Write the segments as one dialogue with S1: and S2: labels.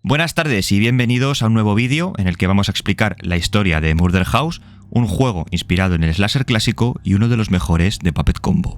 S1: Buenas tardes y bienvenidos a un nuevo vídeo en el que vamos a explicar la historia de Murder House, un juego inspirado en el slasher clásico y uno de los mejores de Puppet Combo.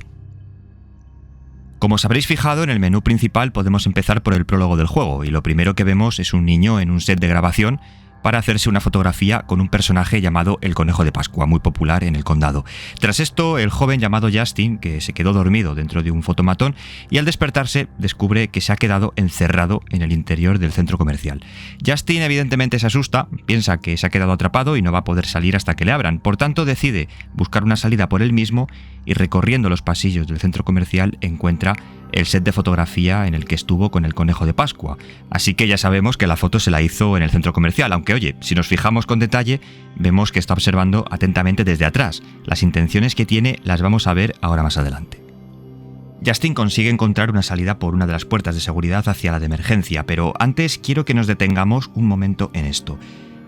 S1: Como os habréis fijado, en el menú principal podemos empezar por el prólogo del juego, y lo primero que vemos es un niño en un set de grabación para hacerse una fotografía con un personaje llamado el Conejo de Pascua, muy popular en el condado. Tras esto, el joven llamado Justin, que se quedó dormido dentro de un fotomatón, y al despertarse descubre que se ha quedado encerrado en el interior del centro comercial. Justin evidentemente se asusta, piensa que se ha quedado atrapado y no va a poder salir hasta que le abran, por tanto decide buscar una salida por él mismo y recorriendo los pasillos del centro comercial encuentra el set de fotografía en el que estuvo con el Conejo de Pascua. Así que ya sabemos que la foto se la hizo en el centro comercial, aunque oye, si nos fijamos con detalle, vemos que está observando atentamente desde atrás. Las intenciones que tiene las vamos a ver ahora más adelante. Justin consigue encontrar una salida por una de las puertas de seguridad hacia la de emergencia, pero antes quiero que nos detengamos un momento en esto.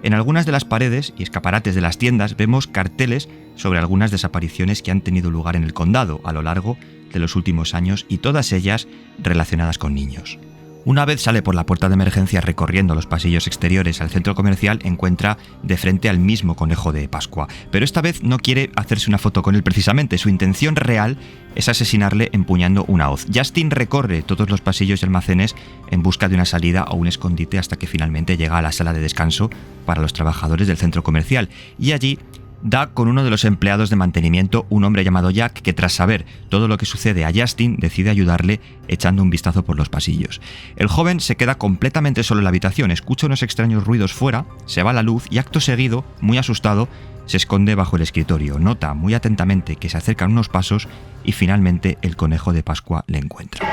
S1: En algunas de las paredes y escaparates de las tiendas vemos carteles sobre algunas desapariciones que han tenido lugar en el condado a lo largo de los últimos años y todas ellas relacionadas con niños. Una vez sale por la puerta de emergencia recorriendo los pasillos exteriores al centro comercial, encuentra de frente al mismo Conejo de Pascua, pero esta vez no quiere hacerse una foto con él precisamente, su intención real es asesinarle empuñando una hoz. Justin recorre todos los pasillos y almacenes en busca de una salida o un escondite hasta que finalmente llega a la sala de descanso para los trabajadores del centro comercial, y allí da con uno de los empleados de mantenimiento, un hombre llamado Jack, que tras saber todo lo que sucede a Justin decide ayudarle echando un vistazo por los pasillos. El joven se queda completamente solo en la habitación, escucha unos extraños ruidos fuera, se va la luz y acto seguido, muy asustado, se esconde bajo el escritorio, nota muy atentamente que se acercan unos pasos y finalmente el Conejo de Pascua le encuentra.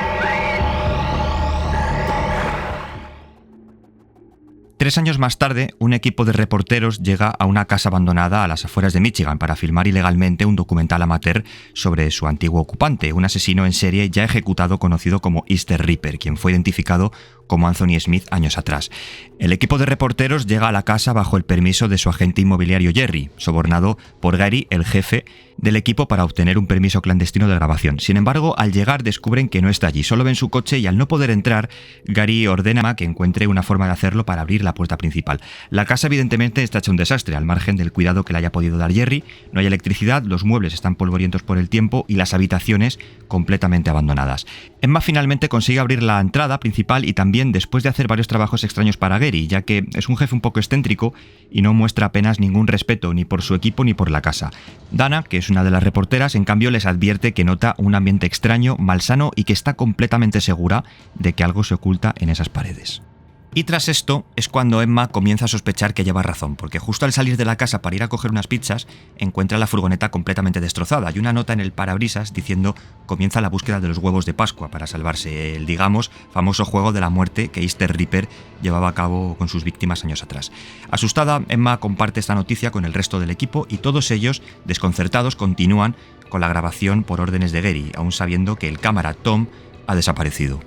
S1: 3 años más tarde, un equipo de reporteros llega a una casa abandonada a las afueras de Michigan para filmar ilegalmente un documental amateur sobre su antiguo ocupante, un asesino en serie ya ejecutado conocido como Easter Ripper, quien fue identificado como Anthony Smith años atrás. El equipo de reporteros llega a la casa bajo el permiso de su agente inmobiliario Jerry, sobornado por Gary, el jefe del equipo, para obtener un permiso clandestino de grabación. Sin embargo, al llegar descubren que no está allí, solo ven su coche y al no poder entrar, Gary ordena que encuentre una forma de hacerlo para abrir la puerta principal. La casa evidentemente está hecha un desastre, al margen del cuidado que le haya podido dar Jerry. No hay electricidad, los muebles están polvorientos por el tiempo y las habitaciones completamente abandonadas. Emma finalmente consigue abrir la entrada principal y también después de hacer varios trabajos extraños para Gary, ya que es un jefe un poco excéntrico y no muestra apenas ningún respeto ni por su equipo ni por la casa. Dana, que es una de las reporteras, en cambio les advierte que nota un ambiente extraño, malsano y que está completamente segura de que algo se oculta en esas paredes. Y tras esto es cuando Emma comienza a sospechar que lleva razón, porque justo al salir de la casa para ir a coger unas pizzas, encuentra la furgoneta completamente destrozada y una nota en el parabrisas diciendo: comienza la búsqueda de los huevos de Pascua para salvarse, el, digamos, famoso juego de la muerte que Easter Ripper llevaba a cabo con sus víctimas años atrás. Asustada, Emma comparte esta noticia con el resto del equipo y todos ellos, desconcertados, continúan con la grabación por órdenes de Gary, aún sabiendo que el cámara Tom ha desaparecido.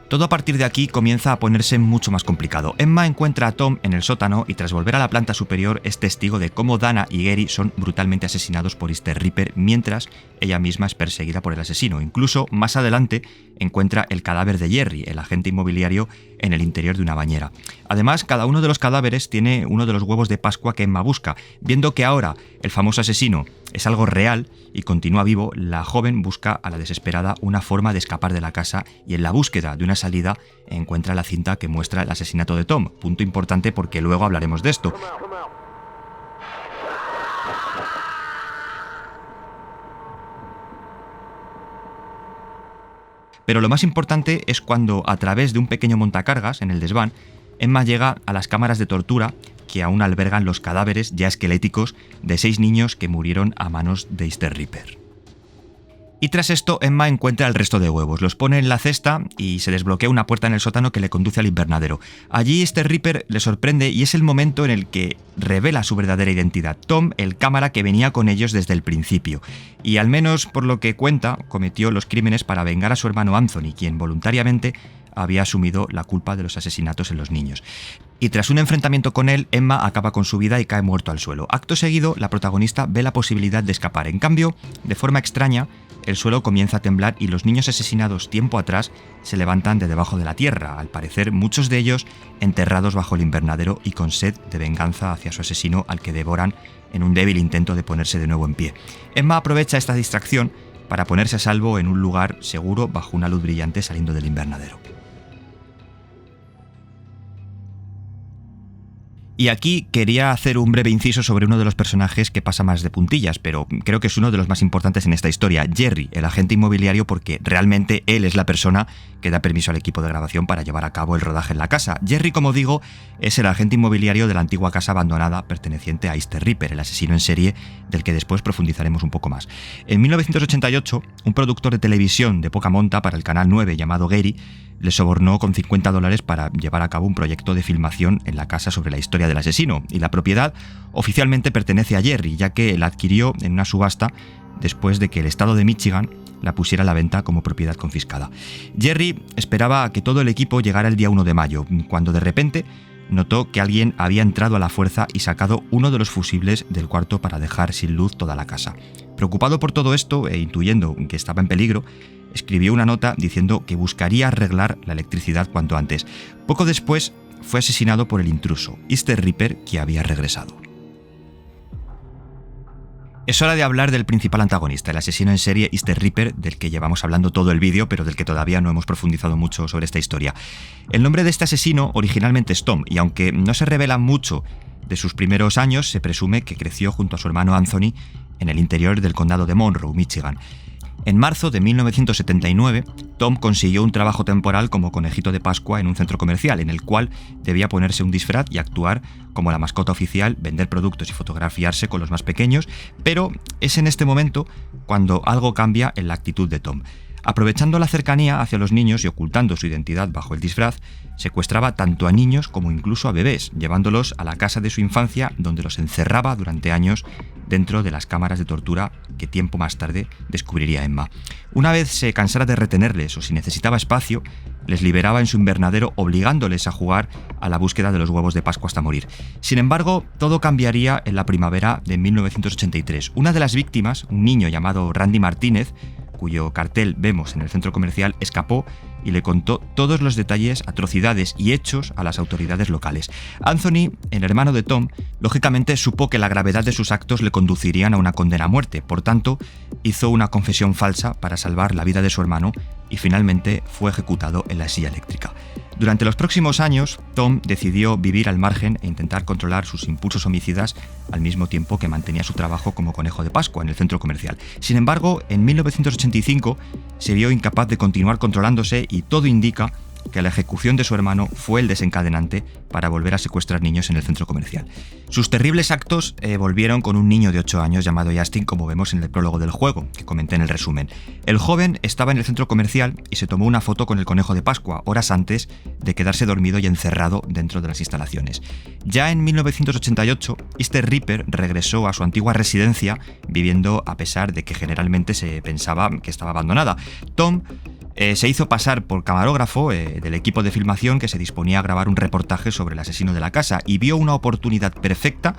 S1: Todo a partir de aquí comienza a ponerse mucho más complicado. Emma encuentra a Tom en el sótano y tras volver a la planta superior es testigo de cómo Dana y Gary son brutalmente asesinados por Easter Ripper mientras ella misma es perseguida por el asesino. Incluso más adelante encuentra el cadáver de Jerry, el agente inmobiliario, en el interior de una bañera. Además, cada uno de los cadáveres tiene uno de los huevos de Pascua que Emma busca. Viendo que ahora el famoso asesino es algo real y continúa vivo, la joven busca a la desesperada una forma de escapar de la casa y en la búsqueda de una salida encuentra la cinta que muestra el asesinato de Tom. Punto importante porque luego hablaremos de esto. Pero lo más importante es cuando, a través de un pequeño montacargas en el desván, Emma llega a las cámaras de tortura que aún albergan los cadáveres ya esqueléticos de 6 niños que murieron a manos de Easter Ripper. Y tras esto, Emma encuentra el resto de huevos, los pone en la cesta y se desbloquea una puerta en el sótano que le conduce al invernadero. Allí Easter Ripper le sorprende y es el momento en el que revela su verdadera identidad: Tom, el cámara que venía con ellos desde el principio. Y al menos por lo que cuenta, cometió los crímenes para vengar a su hermano Anthony, quien voluntariamente había asumido la culpa de los asesinatos en los niños. Y tras un enfrentamiento con él, Emma acaba con su vida y cae muerto al suelo. Acto seguido, la protagonista ve la posibilidad de escapar. En cambio, de forma extraña, el suelo comienza a temblar y los niños asesinados tiempo atrás se levantan de debajo de la tierra, al parecer muchos de ellos enterrados bajo el invernadero y con sed de venganza hacia su asesino, al que devoran en un débil intento de ponerse de nuevo en pie. Emma aprovecha esta distracción para ponerse a salvo en un lugar seguro bajo una luz brillante saliendo del invernadero. Y aquí quería hacer un breve inciso sobre uno de los personajes que pasa más de puntillas, pero creo que es uno de los más importantes en esta historia, Jerry, el agente inmobiliario, porque realmente él es la persona que da permiso al equipo de grabación para llevar a cabo el rodaje en la casa. Jerry, como digo, es el agente inmobiliario de la antigua casa abandonada perteneciente a Easter Ripper, el asesino en serie del que después profundizaremos un poco más. En 1988, un productor de televisión de poca monta para el Canal 9 llamado Gary le sobornó con $50 para llevar a cabo un proyecto de filmación en la casa sobre la historia del asesino, y la propiedad oficialmente pertenece a Jerry, ya que la adquirió en una subasta después de que el estado de Michigan la pusiera a la venta como propiedad confiscada. Jerry esperaba a que todo el equipo llegara el día 1 de mayo, cuando de repente notó que alguien había entrado a la fuerza y sacado uno de los fusibles del cuarto para dejar sin luz toda la casa. Preocupado por todo esto e intuyendo que estaba en peligro, escribió una nota diciendo que buscaría arreglar la electricidad cuanto antes. Poco después fue asesinado por el intruso, Easter Ripper, que había regresado. Es hora de hablar del principal antagonista, el asesino en serie Easter Ripper, del que llevamos hablando todo el vídeo, pero del que todavía no hemos profundizado mucho sobre esta historia. El nombre de este asesino originalmente es Tom, y aunque no se revela mucho de sus primeros años, se presume que creció junto a su hermano Anthony en el interior del condado de Monroe, Michigan. En marzo de 1979, Tom consiguió un trabajo temporal como conejito de Pascua en un centro comercial, en el cual debía ponerse un disfraz y actuar como la mascota oficial, vender productos y fotografiarse con los más pequeños, pero es en este momento cuando algo cambia en la actitud de Tom. Aprovechando la cercanía hacia los niños y ocultando su identidad bajo el disfraz, secuestraba tanto a niños como incluso a bebés, llevándolos a la casa de su infancia, donde los encerraba durante años dentro de las cámaras de tortura que tiempo más tarde descubriría Emma. Una vez se cansara de retenerles o si necesitaba espacio, les liberaba en su invernadero, obligándoles a jugar a la búsqueda de los huevos de Pascua hasta morir. Sin embargo, todo cambiaría en la primavera de 1983. Una de las víctimas, un niño llamado Randy Martínez, cuyo cartel vemos en el centro comercial, escapó y le contó todos los detalles, atrocidades y hechos a las autoridades locales. Anthony, el hermano de Tom, lógicamente supo que la gravedad de sus actos le conducirían a una condena a muerte, por tanto, hizo una confesión falsa para salvar la vida de su hermano y finalmente fue ejecutado en la silla eléctrica. Durante los próximos años, Tom decidió vivir al margen e intentar controlar sus impulsos homicidas al mismo tiempo que mantenía su trabajo como conejo de Pascua en el centro comercial. Sin embargo, en 1985 se vio incapaz de continuar controlándose y todo indica que la ejecución de su hermano fue el desencadenante para volver a secuestrar niños en el centro comercial. Sus terribles actos volvieron con un niño de 8 años llamado Justin, como vemos en el prólogo del juego, que comenté en el resumen. El joven estaba en el centro comercial y se tomó una foto con el conejo de Pascua, horas antes de quedarse dormido y encerrado dentro de las instalaciones. Ya en 1988, Easter Ripper regresó a su antigua residencia, viviendo a pesar de que generalmente se pensaba que estaba abandonada. Tom se hizo pasar por camarógrafo del equipo de filmación que se disponía a grabar un reportaje sobre el asesino de la casa y vio una oportunidad perfecta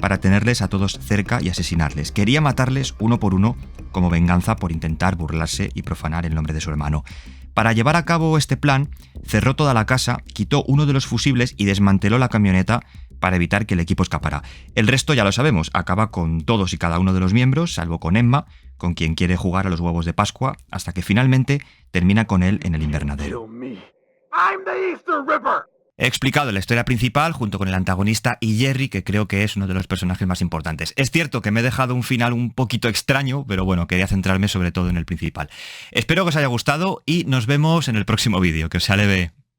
S1: para tenerles a todos cerca y asesinarles. Quería matarles uno por uno como venganza por intentar burlarse y profanar el nombre de su hermano. Para llevar a cabo este plan, cerró toda la casa, quitó uno de los fusibles y desmanteló la camioneta para evitar que el equipo escapara. El resto ya lo sabemos, acaba con todos y cada uno de los miembros, salvo con Emma, con quien quiere jugar a los huevos de Pascua, hasta que finalmente termina con él en el invernadero. He explicado la historia principal junto con el antagonista y Jerry, que creo que es uno de los personajes más importantes. Es cierto que me he dejado un final un poquito extraño, pero bueno, quería centrarme sobre todo en el principal. Espero que os haya gustado y nos vemos en el próximo vídeo. Que os sea leve.